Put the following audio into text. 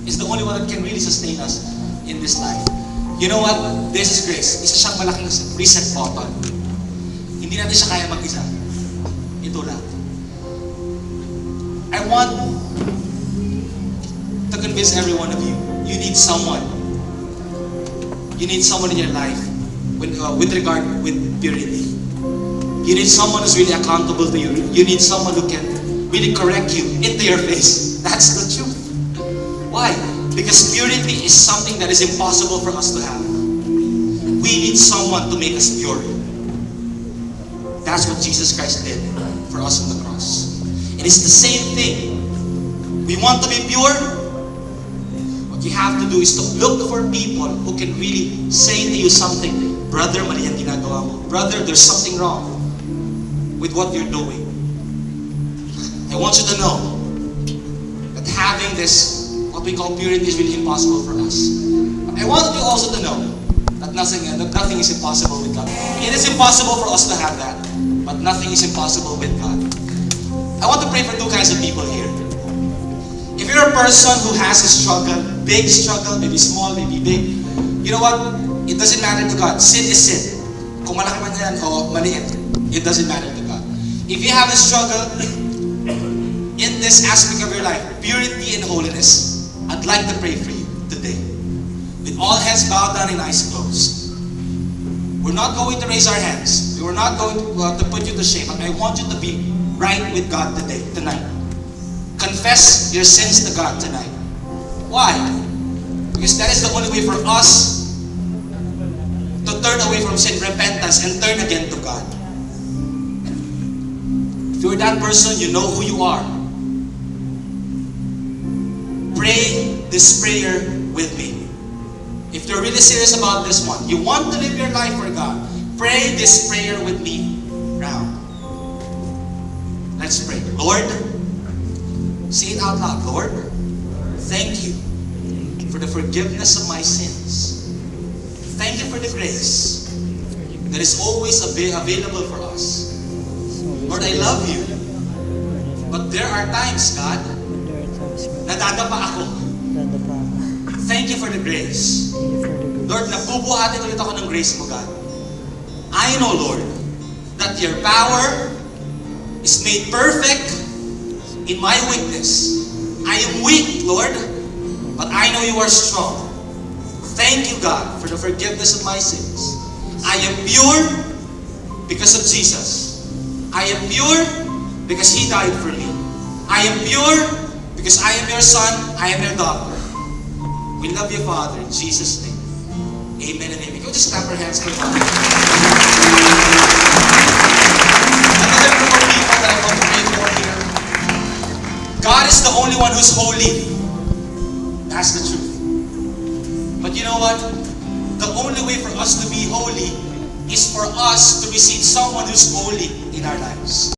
is the only one that can really sustain us in this life. You know what? This is grace. Isa siyang malaking reset button. Hindi natin siya kaya mag-isa. Ito lang. I want to convince every one of you, you need someone. You need someone in your life with regard with purity. You need someone who's really accountable to you. You need someone who can really correct you into your face. That's the truth. Why? Because purity is something that is impossible for us to have. We need someone to make us pure. That's what Jesus Christ did for us on the cross. It is the same thing. We want to be pure. What you have to do is to look for people who can really say to you something. Brother, mali ang ginagawa mo. Brother, there's something wrong with what you're doing. I want you to know that having this, what we call purity, is really impossible for us. But I want you also to know that nothing is impossible with God. It is impossible for us to have that, but nothing is impossible with God. I want to pray for two kinds of people here. If you're a person who has a struggle, big struggle, maybe small, maybe big, you know what? It doesn't matter to God. Sin is sin. Kung malaki man yan o maliit, it doesn't matter to God. If you have a struggle in this aspect of your life, purity and holiness, I'd like to pray for you today. With all heads bowed down and eyes closed. We're not going to raise our hands. We're not going to put you to shame. But I want you to be right with God tonight. Confess your sins to God tonight. Why? Because that is the only way for us to turn away from sin, repentance, and turn again to God. If you're that person, you know who you are. Pray this prayer with me. If you're really serious about this one, you want to live your life for God, pray this prayer with me now. Let's pray. Lord, say it out loud. Lord, thank you for the forgiveness of my sins. Thank you for the grace that is always available for us. Lord, I love you. But there are times, God, nadadapa ako. Thank you for the grace. Lord, nabubuhatin ulit ako ng grace mo, God. I know, Lord, that your power is made perfect in my weakness. I am weak, Lord, but I know you are strong. Thank you, God, for the forgiveness of my sins. I am pure because of Jesus. I am pure because He died for me. I am pure because I am your son, I am your daughter. We love you, Father, in Jesus' name. Amen and amen. Can we just clap our hands for God? Another group of people that I want to pray for here. God is the only one who's holy. That's the truth. But you know what? The only way for us to be holy is for us to receive someone who's holy in our lives.